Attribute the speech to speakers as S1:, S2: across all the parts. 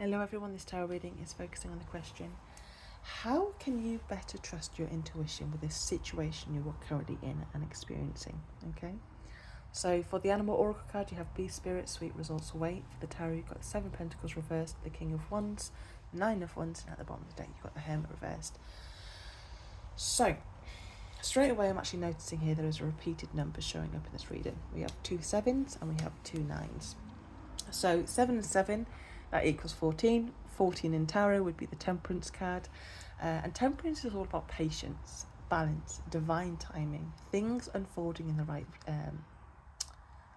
S1: Hello everyone, this tarot reading is focusing on the question, how can you better trust your intuition with this situation you are currently in and experiencing? Okay, so for the animal oracle card you have Beast Spirit, sweet results await. For the tarot you've got the Seven of Pentacles reversed, the King of Wands, Nine of Wands, and at the bottom of the deck you've got the Hermit reversed. So straight away I'm actually noticing here there is a repeated number showing up in this reading. We have 2 7s and we have 2 9s. So 7 and 7, that equals 14. 14 in tarot would be the Temperance card. And Temperance is all about patience, balance, divine timing, things unfolding in the right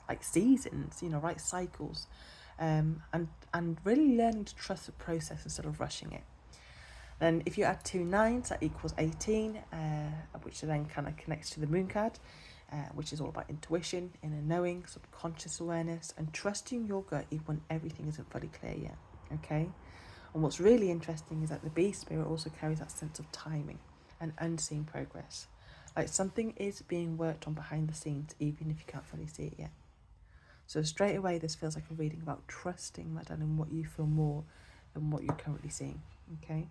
S1: like seasons, right cycles. And really learning to trust the process instead of rushing it. Then if you add 2 9s, that equals 18, which then kind of connects to the Moon card. Which is all about intuition, inner knowing, subconscious awareness, and trusting your gut even when everything isn't fully clear yet, okay? And what's really interesting is that the Beast Spirit also carries that sense of timing and unseen progress. Like something is being worked on behind the scenes, even if you can't fully see it yet. So straight away, this feels like a reading about trusting, Madeleine, in what you feel more than what you're currently seeing, okay?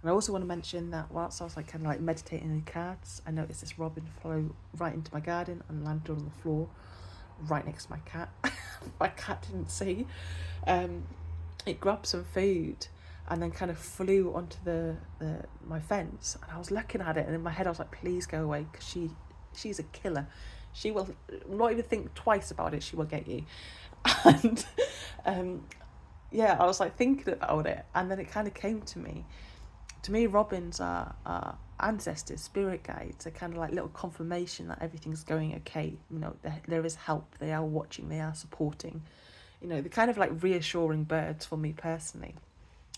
S1: And I also want to mention that whilst I was kind of meditating on the cards, I noticed this robin flew right into my garden and landed on the floor right next to my cat. My cat didn't see. It grabbed some food and then kind of flew onto my fence, and I was looking at it, and in my head I was like, please go away, because she's a killer. She will not even think twice about it, she will get you. And yeah, I was thinking about it, and then it kind of came to me. To me, robins are ancestors, spirit guides. They're kind of like little confirmation that everything's going okay. There is help. They are watching. They are supporting. They're kind of like reassuring birds for me personally.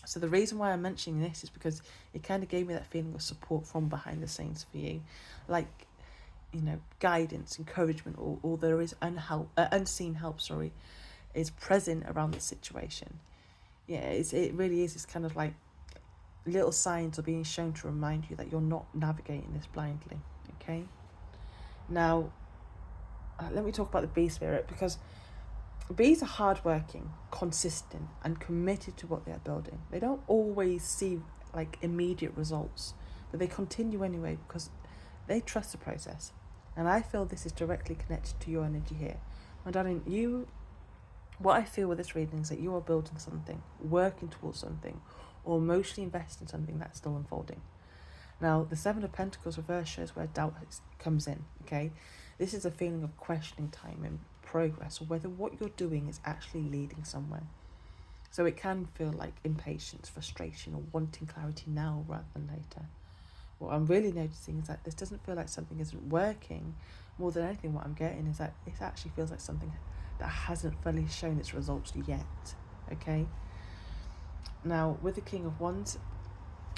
S1: So the reason why I'm mentioning this is because it kind of gave me that feeling of support from behind the scenes for you. Guidance, encouragement, or there is unseen help, is present around the situation. Yeah, it really is. It's kind of like little signs are being shown to remind you that you're not navigating this blindly, okay? Now, let me talk about the bee spirit, because bees are hardworking, consistent, and committed to what they are building. They don't always see immediate results, but they continue anyway because they trust the process. And I feel this is directly connected to your energy here. My darling, what I feel with this reading is that you are building something, working towards something, or emotionally invested in something that's still unfolding. Now, the Seven of Pentacles reverse shows where doubt comes in, okay? This is a feeling of questioning time and progress, or whether what you're doing is actually leading somewhere. So it can feel like impatience, frustration, or wanting clarity now rather than later. What I'm really noticing is that this doesn't feel like something isn't working. More than anything, what I'm getting is that it actually feels like something that hasn't fully shown its results yet, okay? Now, with the King of Wands,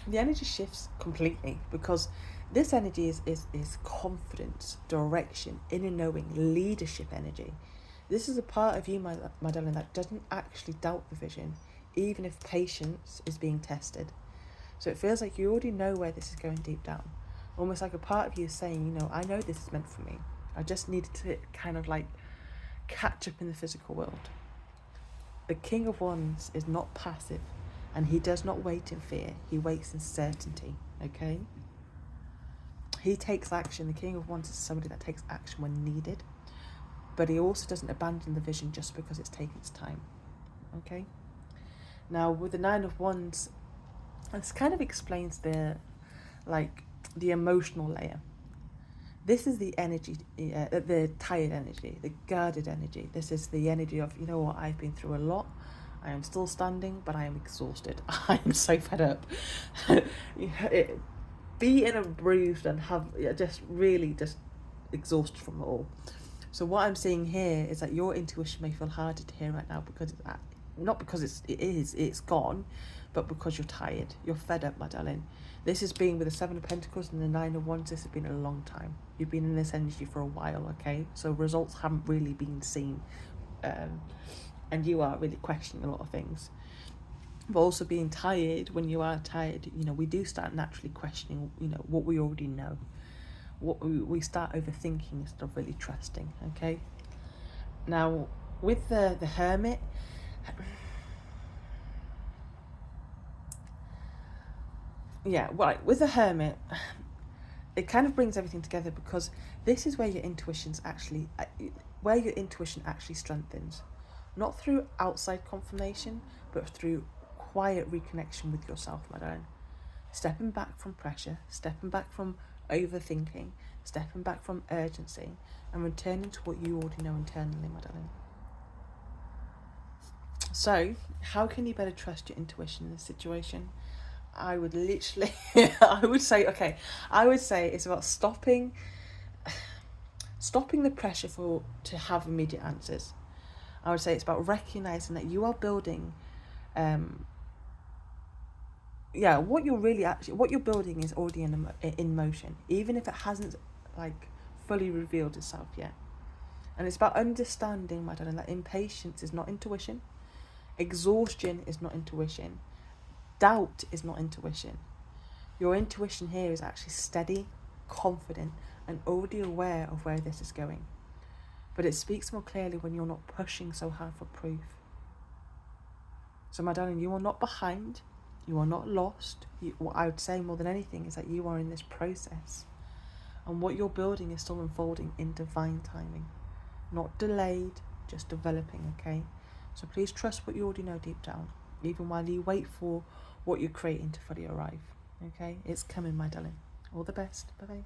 S1: the energy shifts completely, because this energy is confidence, direction, inner knowing, leadership energy. This is a part of you, my darling, that doesn't actually doubt the vision, even if patience is being tested. So it feels like you already know where this is going deep down. Almost like a part of you is saying, I know this is meant for me. I just needed to kind of catch up in the physical world. The King of Wands is not passive, and he does not wait in fear. He waits in certainty, okay? He takes action. The King of Wands is somebody that takes action when needed, but he also doesn't abandon the vision just because it's taken its time, okay? Now, with the Nine of Wands, this kind of explains the emotional layer. This is the energy, the tired energy, the guarded energy. This is the energy of, I've been through a lot. I am still standing, but I am exhausted. I am so fed up. Beaten and bruised and have just exhausted from it all. So what I'm seeing here is that your intuition may feel harder to hear right now, because not because it's gone, but because you're tired. You're fed up, my darling. This has been with the Seven of Pentacles and the Nine of Wands. This has been a long time. You've been in this energy for a while, okay? So results haven't really been seen. And you are really questioning a lot of things. But also being tired, when you are tired, we do start naturally questioning, what we already know. We start overthinking instead of really trusting, okay? Now, with the Hermit, yeah, right, with the Hermit, it kind of brings everything together, because this is where your where your intuition actually strengthens, not through outside confirmation, but through quiet reconnection with yourself, my darling. Stepping back from pressure, stepping back from overthinking, stepping back from urgency, and returning to what you already know internally, my darling. So, how can you better trust your intuition in this situation? I would literally, I would say it's about stopping the pressure to have immediate answers. I would say it's about recognizing that you are building, what you're building is already in motion, even if it hasn't like fully revealed itself yet. And it's about understanding, my darling, that impatience is not intuition, exhaustion is not intuition, doubt is not intuition. Your intuition here is actually steady, confident, and already aware of where this is going. But it speaks more clearly when you're not pushing so hard for proof. So, my darling, you are not behind. You are not lost. What I would say more than anything is that you are in this process. And what you're building is still unfolding in divine timing. Not delayed, just developing, okay? So please trust what you already know deep down, even while you wait for what you're creating to fully arrive, okay? It's coming, my darling. All the best. Bye-bye.